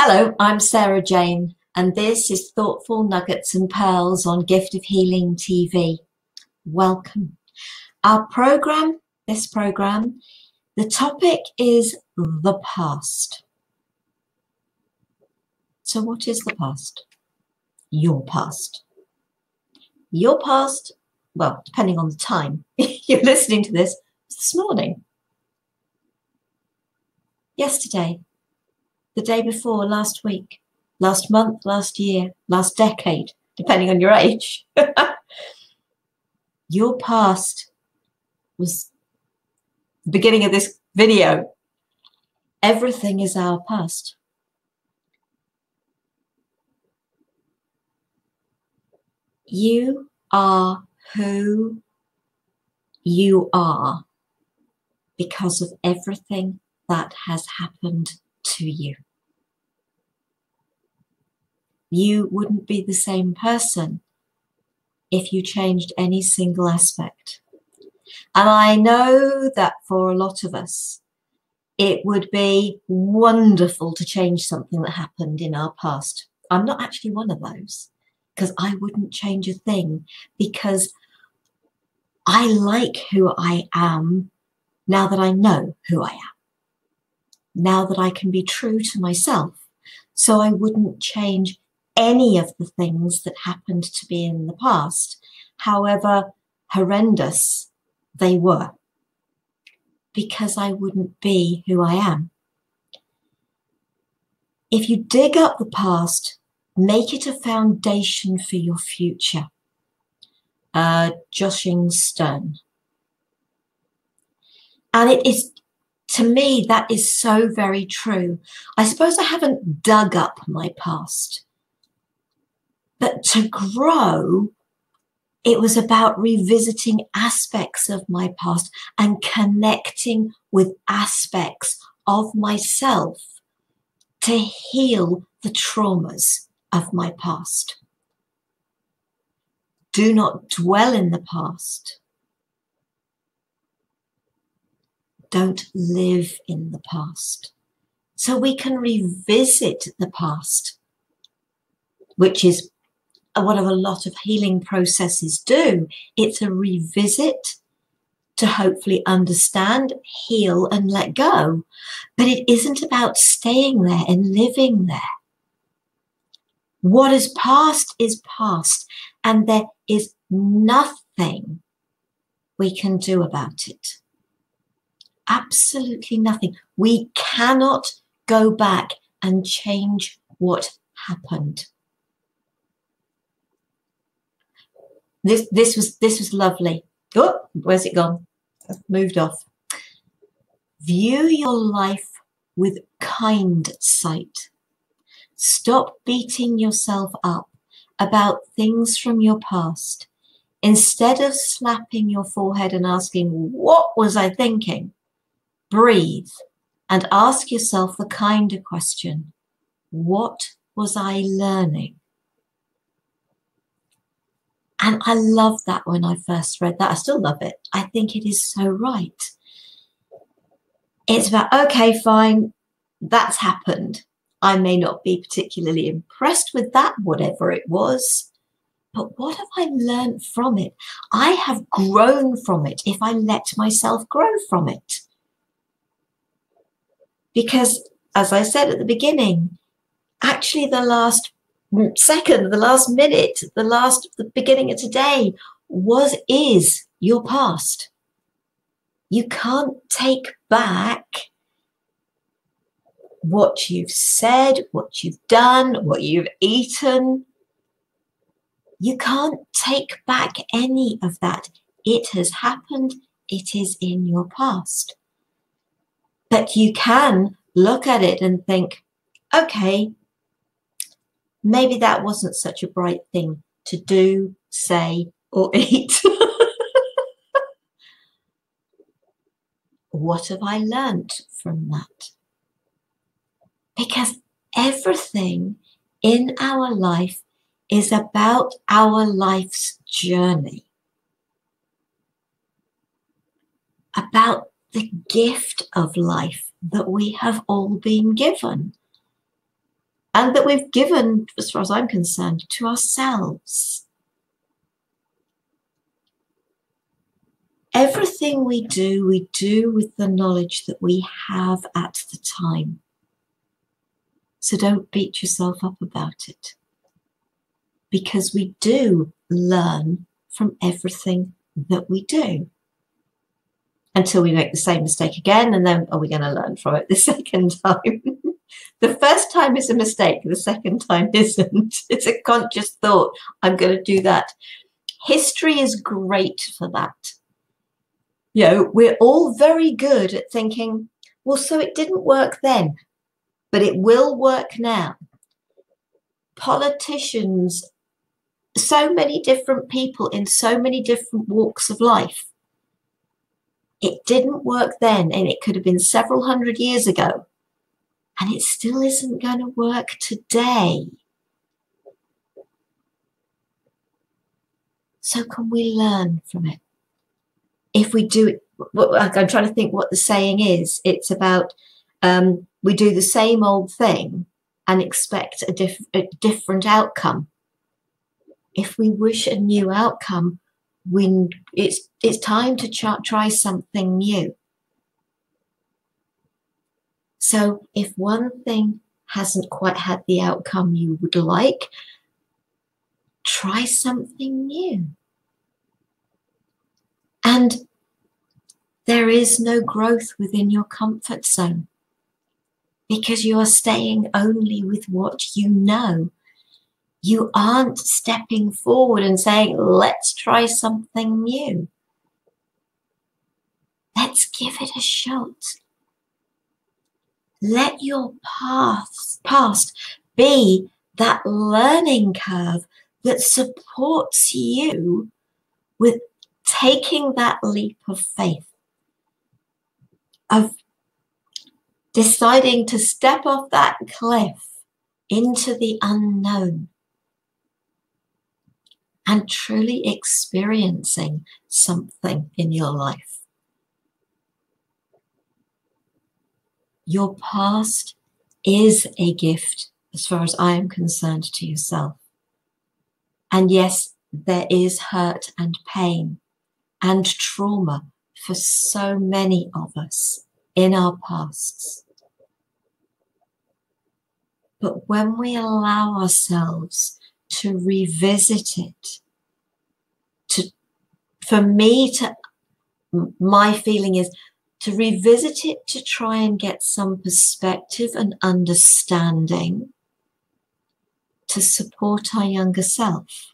Hello, I'm Sara Jane, and this is Thoughtful Nuggets and Pearls on Gift of Healing TV. Welcome. Our program, the topic is the past. So what is the past? Your past. Your past, well, depending on the time you're listening to this morning, yesterday, the day before, last week, last month, last year, last decade, depending on your age. Your past was the beginning of this video. Everything is our past. You are who you are because of everything that has happened to you. You wouldn't be the same person if you changed any single aspect. And I know that for a lot of us, it would be wonderful to change something that happened in our past. I'm not actually one of those, because I wouldn't change a thing, because I like who I am now that I know who I am, now that I can be true to myself. So I wouldn't change any of the things that happened to be in the past, however horrendous they were, because I wouldn't be who I am. If you dig up the past, make it a foundation for your future. Joshing Stone. And it is, to me, that is so very true. I suppose I haven't dug up my past, but to grow, it was about revisiting aspects of my past and connecting with aspects of myself to heal the traumas of my past. Do not dwell in the past. Don't live in the past. So we can revisit the past, which is what a lot of healing processes do. It's a revisit to hopefully understand, heal, and let go. But it isn't about staying there and living there. What is past, and there is nothing we can do about it. Absolutely nothing. We cannot go back and change what happened. This was lovely. Oh, where's it gone? I've moved off. View your life with kind sight. Stop beating yourself up about things from your past. Instead of slapping your forehead and asking, what was I thinking? Breathe and ask yourself the kinder question, what was I learning? And I loved that when I first read that. I still love it. I think it is so right. It's about, okay, fine, that's happened. I may not be particularly impressed with that, whatever it was, but what have I learned from it? I have grown from it if I let myself grow from it. Because, as I said at the beginning, actually the last second, the last minute, the beginning of today is your past. You can't take back what you've said, what you've done, what you've eaten. You can't take back any of that. It has happened. It is in your past. But you can look at it and think, okay, maybe that wasn't such a bright thing to do, say, or eat. What have I learnt from that? Because everything in our life is about our life's journey, about the gift of life that we have all been given. and that we've given, as far as I'm concerned, to ourselves. Everything we do with the knowledge that we have at the time. So don't beat yourself up about it, because we do learn from everything that we do, until we make the same mistake again, and then are we going to learn from it the second time? The first time is a mistake, the second time isn't. It's a conscious thought, I'm going to do that. History is great for that. You know, we're all very good at thinking, well, so it didn't work then, but it will work now. Politicians, so many different people in so many different walks of life. It didn't work then, and it could have been several hundred years ago, and it still isn't going to work today. So can we learn from it? If we do it, I'm trying to think what the saying is. It's about we do the same old thing and expect a different outcome. If we wish a new outcome, it's time to try something new. So if one thing hasn't quite had the outcome you would like, try something new. And there is no growth within your comfort zone, because you are staying only with what you know. You aren't stepping forward and saying, let's try something new. Let's give it a shot. Let your past be that learning curve that supports you with taking that leap of faith, of deciding to step off that cliff into the unknown and truly experiencing something in your life. Your past is a gift, as far as I am concerned, to yourself. And yes, there is hurt and pain and trauma for so many of us in our pasts. But when we allow ourselves to revisit it, my feeling is to revisit it to try and get some perspective and understanding to support our younger self.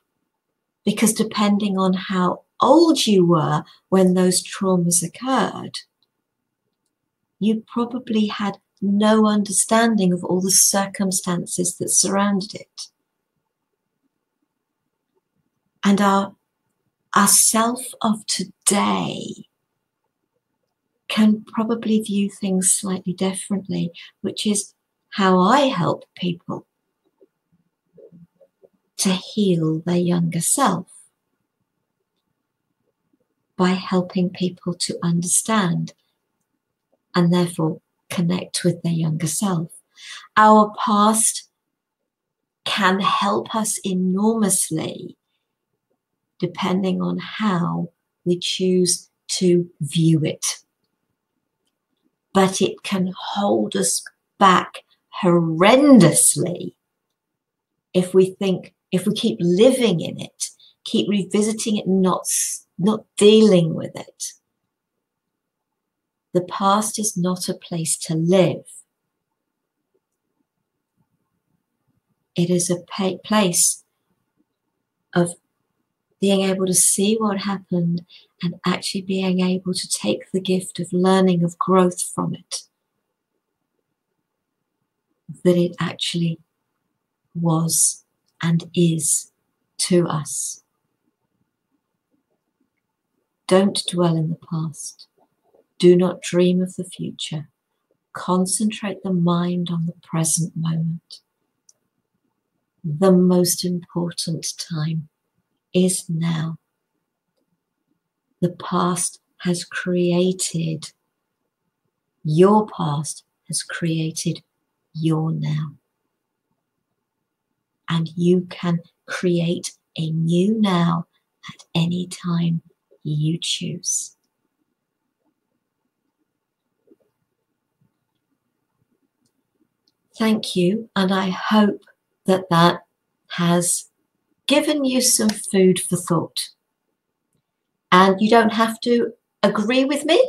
Because depending on how old you were when those traumas occurred, you probably had no understanding of all the circumstances that surrounded it. And our self of today can probably view things slightly differently, which is how I help people to heal their younger self, by helping people to understand and therefore connect with their younger self. Our past can help us enormously depending on how we choose to view it. But it can hold us back horrendously if we keep living in it, keep revisiting it, not dealing with it. The past is not a place to live. It is a place of being able to see what happened and actually being able to take the gift of learning, of growth from it. That it actually was and is to us. Don't dwell in the past. Do not dream of the future. Concentrate the mind on the present moment. The most important time is now. The past has created, your past has created your now. and you can create a new now at any time you choose. Thank you, and I hope that that has given you some food for thought. And you don't have to agree with me,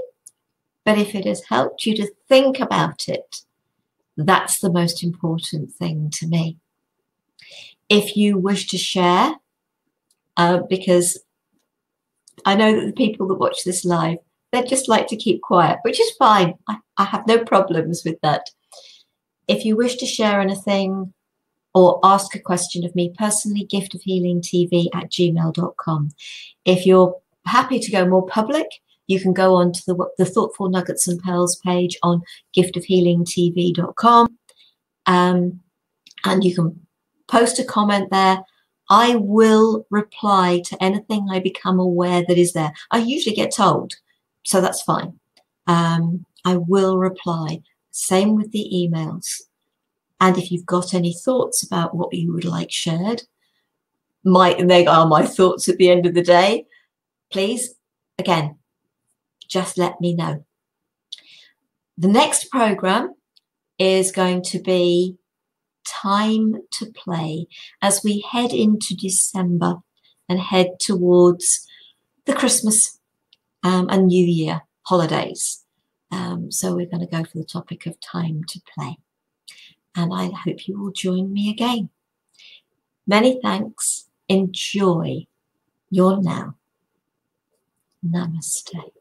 but if it has helped you to think about it, that's the most important thing to me. If you wish to share, because I know that the people that watch this live, they'd just like to keep quiet, which is fine. I have no problems with that. If you wish to share anything or ask a question of me personally, giftofhealingtv@gmail.com. If you're happy to go more public, you can go on to the Thoughtful Nuggets and Pearls page on giftofhealingtv.com, and you can post a comment there. I will reply to anything I become aware that is there. I usually get told, so that's fine. I will reply. Same with the emails. And if you've got any thoughts about what you would like shared, they are my thoughts at the end of the day, please, again, just let me know. The next program is going to be Time to Play as we head into December and head towards the Christmas and New Year holidays. So we're going to go for the topic of time to play. And I hope you will join me again. Many thanks. Enjoy your now. Namaste.